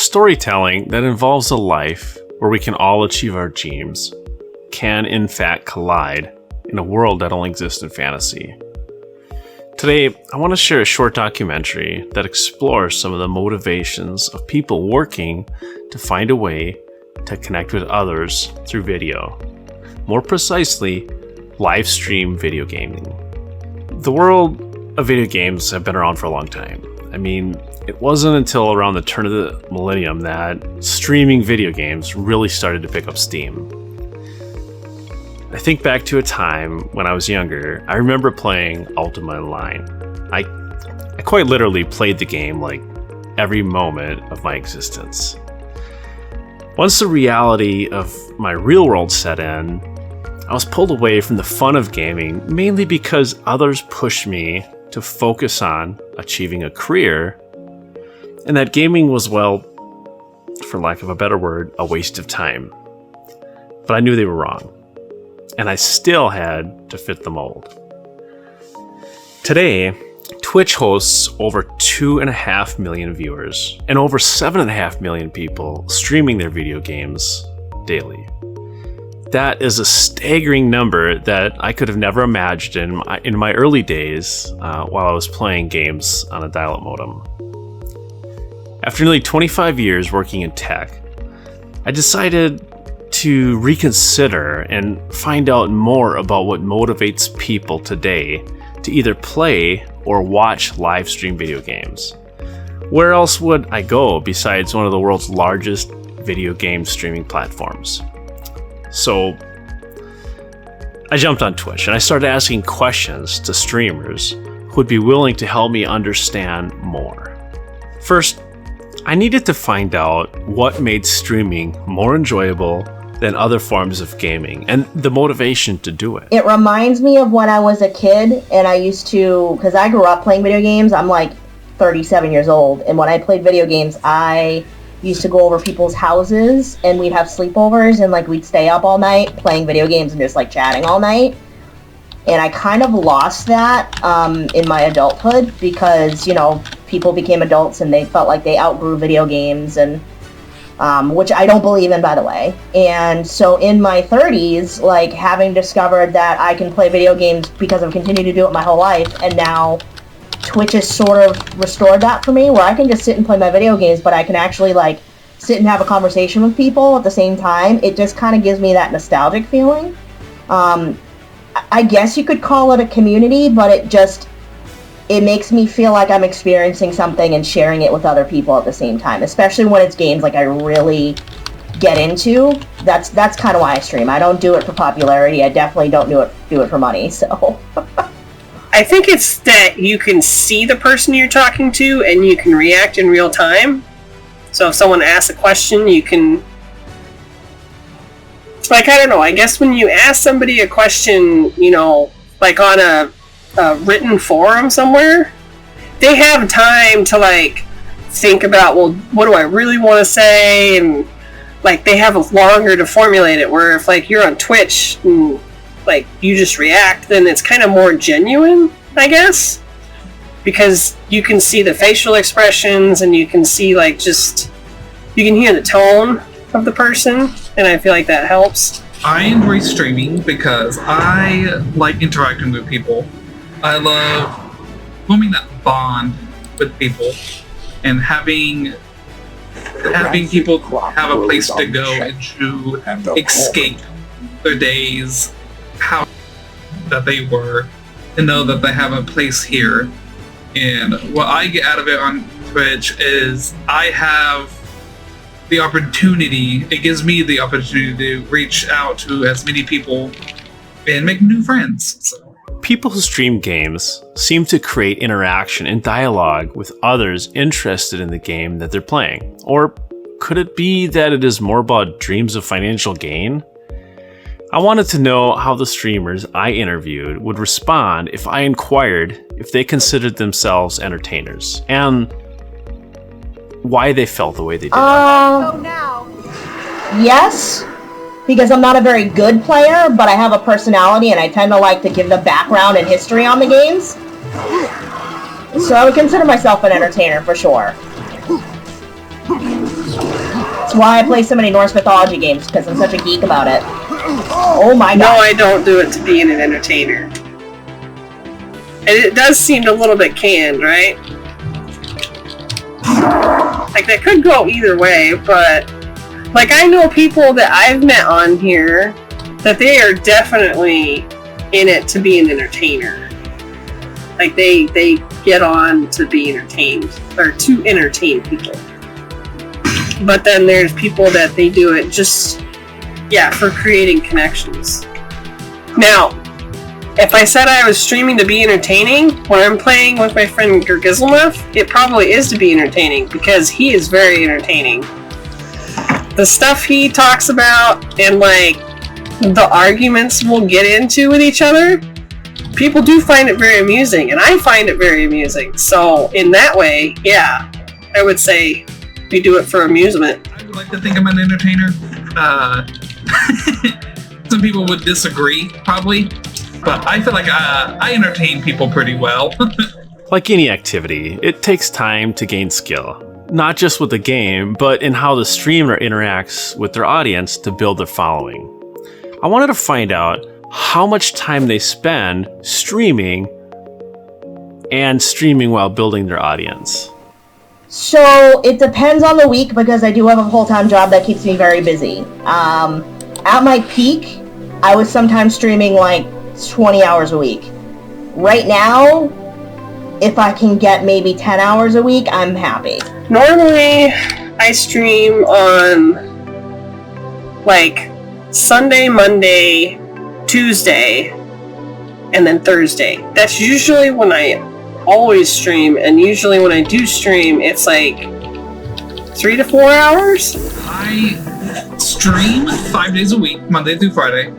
storytelling that involves a life where we can all achieve our dreams can in fact collide in a world that only exists in fantasy. Today, I want to share a short documentary that explores some of the motivations of people working to find a way to connect with others through video. More precisely, live stream video gaming. The world of video games have been around for a long time. I mean, it wasn't until around the turn of the millennium that streaming video games really started to pick up steam. I think back to a time when I was younger. I remember playing Ultima Online. I quite literally played the game like every moment of my existence. Once the reality of my real world set in, I was pulled away from the fun of gaming mainly because others pushed me to focus on achieving a career, and that gaming was, well, for lack of a better word, a waste of time. But I knew they were wrong, and I still had to fit the mold. Today, Twitch hosts over 2.5 million viewers and over 7.5 million people streaming their video games daily. That is a staggering number that I could have never imagined in my early days while I was playing games on a dial-up modem. After nearly 25 years working in tech, I decided to reconsider and find out more about what motivates people today to either play or watch live stream video games. Where else would I go besides one of the world's largest video game streaming platforms? So I jumped on Twitch and I started asking questions to streamers who would be willing to help me understand more. First, I needed to find out what made streaming more enjoyable than other forms of gaming and the motivation to do it. It reminds me of when I was a kid and I used to, because I grew up playing video games, I'm like 37 years old, and when I played video games, I used to go over people's houses and we'd have sleepovers and like we'd stay up all night playing video games and just like chatting all night. And I kind of lost that in my adulthood because, you know, people became adults and they felt like they outgrew video games, and which I don't believe in, by the way. And so in my 30s, like having discovered that I can play video games because I've continued to do it my whole life, and now Twitch has sort of restored that for me, where I can just sit and play my video games, but I can actually like sit and have a conversation with people at the same time. It just kind of gives me that nostalgic feeling. I guess you could call it a community, but it makes me feel like I'm experiencing something and sharing it with other people at the same time, especially when it's games like I really get into. That's kind of why I stream. I don't do it for popularity. I definitely don't do it for money, so... I think it's that you can see the person you're talking to and you can react in real time. So if someone asks a question, you can... Like, I don't know, I guess when you ask somebody a question, you know, like on a written forum somewhere, they have time to, like, think about, well, what do I really want to say? And, like, they have longer to formulate it, where if, like, you're on Twitch and like you just react, then it's kind of more genuine, I guess, because you can see the facial expressions and you can see like just you can hear the tone of the person, and I feel like that helps. I enjoy streaming because I like interacting with people. I love forming that bond with people and having people have a place to go and to escape their days, how that they were, to know that they have a place here. And what I get out of it on Twitch is I have the opportunity, it gives me the opportunity to reach out to as many people and make new friends. So. People who stream games seem to create interaction and dialogue with others interested in the game that they're playing. Or could it be that it is more about dreams of financial gain? I wanted to know how the streamers I interviewed would respond if I inquired if they considered themselves entertainers, and why they felt the way they did. Yes, because I'm not a very good player, but I have a personality and I tend to like to give the background and history on the games. So I would consider myself an entertainer for sure. why I play so many Norse mythology games, because I'm such a geek about it. Oh my god. No, I don't do it to be an entertainer. And it does seem a little bit canned, right? Like, that could go either way, but... Like, I know people that I've met on here that they are definitely in it to be an entertainer. Like, they get on to be entertained, or to entertain people. But then there's people that they do it just, for creating connections. Now, if I said I was streaming to be entertaining, when I'm playing with my friend Gergizelmuth, it probably is to be entertaining, because he is very entertaining. The stuff he talks about, and like, the arguments we'll get into with each other, people do find it very amusing, and I find it very amusing. So, in that way, yeah, I would say we do it for amusement. I would like to think I'm an entertainer. Some people would disagree, probably, but I feel like I entertain people pretty well. Like any activity, it takes time to gain skill. Not just with the game, but in how the streamer interacts with their audience to build their following. I wanted to find out how much time they spend streaming and streaming while building their audience. So, it depends on the week, because I do have a full-time job that keeps me very busy. At my peak, I was sometimes streaming like 20 hours a week. Right now, if I can get maybe 10 hours a week, I'm happy. Normally, I stream on, like, Sunday, Monday, Tuesday, and then Thursday. That's usually when I always stream, and usually when I do stream, it's like 3 to 4 hours. I stream 5 days a week, Monday through Friday,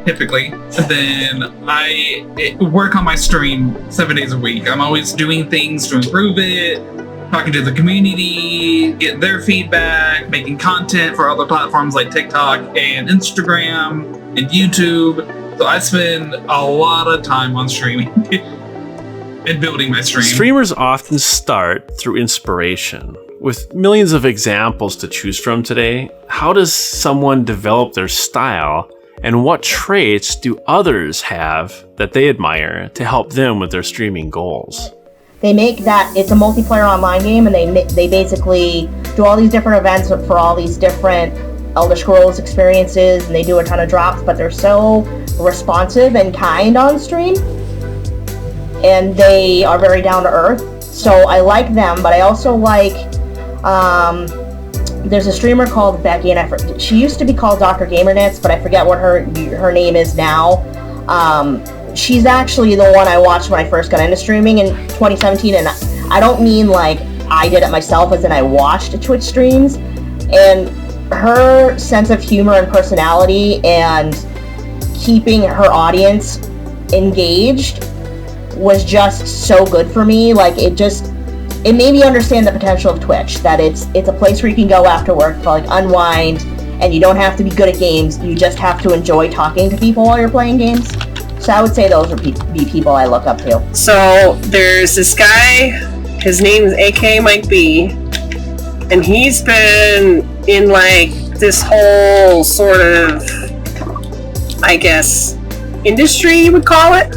typically. And then I work on my stream 7 days a week. I'm always doing things to improve it, talking to the community, getting their feedback, making content for other platforms like TikTok and Instagram and YouTube. So I spend a lot of time on streaming and building my stream. Streamers often start through inspiration. With millions of examples to choose from today, how does someone develop their style, and what traits do others have that they admire to help them with their streaming goals? They make that, it's a multiplayer online game, and they basically do all these different events for all these different Elder Scrolls experiences, and they do a ton of drops, but they're so responsive and kind on stream, and they are very down to earth. So I like them, but I also like, there's a streamer called Becky, and she used to be called Dr. Gamernets, but I forget what her name is now. She's actually the one I watched when I first got into streaming in 2017, and I don't mean like I did it myself, as in I watched Twitch streams, and her sense of humor and personality and keeping her audience engaged was just so good for me. Like, it made me understand the potential of Twitch, that it's a place where you can go after work to like unwind, and you don't have to be good at games, you just have to enjoy talking to people while you're playing games. So I would say those would be people I look up to. So there's this guy, his name is AK Mike B, and he's been in like this whole sort of, I guess, industry you would call it,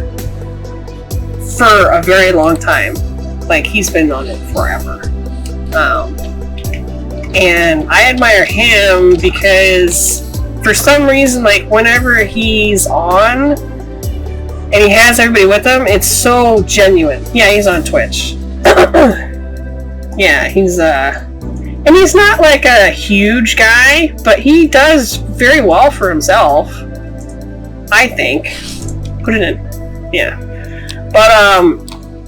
for a very long time. Like, he's been on it forever. And I admire him because for some reason, like, whenever he's on and he has everybody with him, it's so genuine. Yeah, he's on Twitch. Yeah, he's and he's not like a huge guy, but he does very well for himself, I think. Put it in. Yeah. But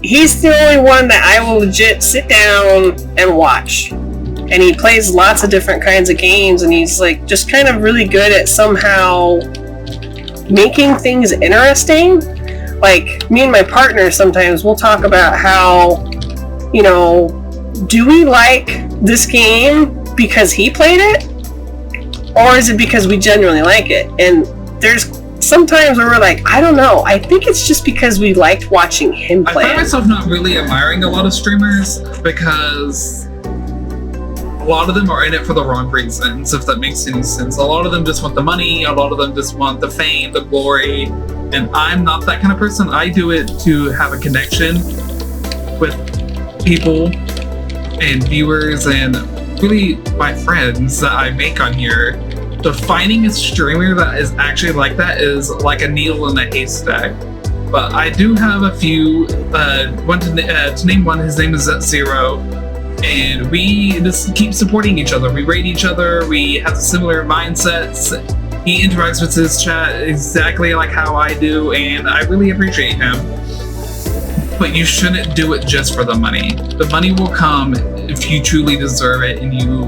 he's the only one that I will legit sit down and watch. And he plays lots of different kinds of games, and he's like just kind of really good at somehow making things interesting. Like, me and my partner sometimes we'll talk about how, you know, do we like this game because he played it? Or is it because we genuinely like it? And there's sometimes where we're like, I don't know, I think it's just because we liked watching him play. I find myself not really admiring a lot of streamers because lot of them are in it for the wrong reasons, if that makes any sense. A lot of them just want the money, a lot of them just want the fame, the glory, and I'm not that kind of person. I do it to have a connection with people and viewers and really my friends that I make on here. So finding a streamer that is actually like that is like a needle in a haystack. But I do have a few, to name one, his name is Zero, and we just keep supporting each other. We rate each other, we have similar mindsets. He interacts with his chat exactly like how I do, and I really appreciate him. But you shouldn't do it just for the money. The money will come if you truly deserve it and you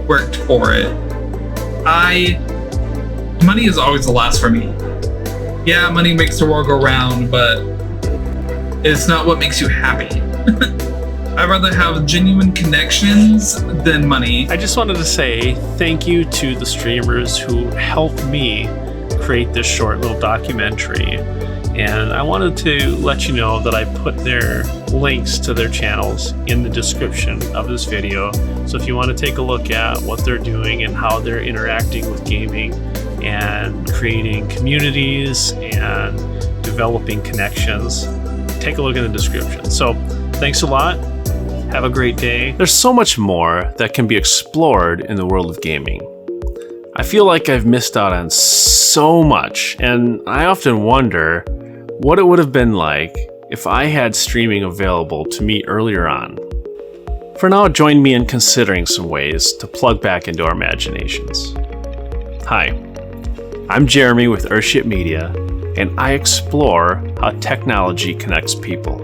worked for it. Money is always the last for me. Yeah, money makes the world go round, but it's not what makes you happy. I'd rather have genuine connections than money. I just wanted to say thank you to the streamers who helped me create this short little documentary. And I wanted to let you know that I put their links to their channels in the description of this video. So if you want to take a look at what they're doing and how they're interacting with gaming and creating communities and developing connections, take a look in the description. So thanks a lot. Have a great day. There's so much more that can be explored in the world of gaming. I feel like I've missed out on so much, and I often wonder what it would have been like if I had streaming available to me earlier on. For now, join me in considering some ways to plug back into our imaginations. Hi, I'm Jeremy with Earthship Media, and I explore how technology connects people.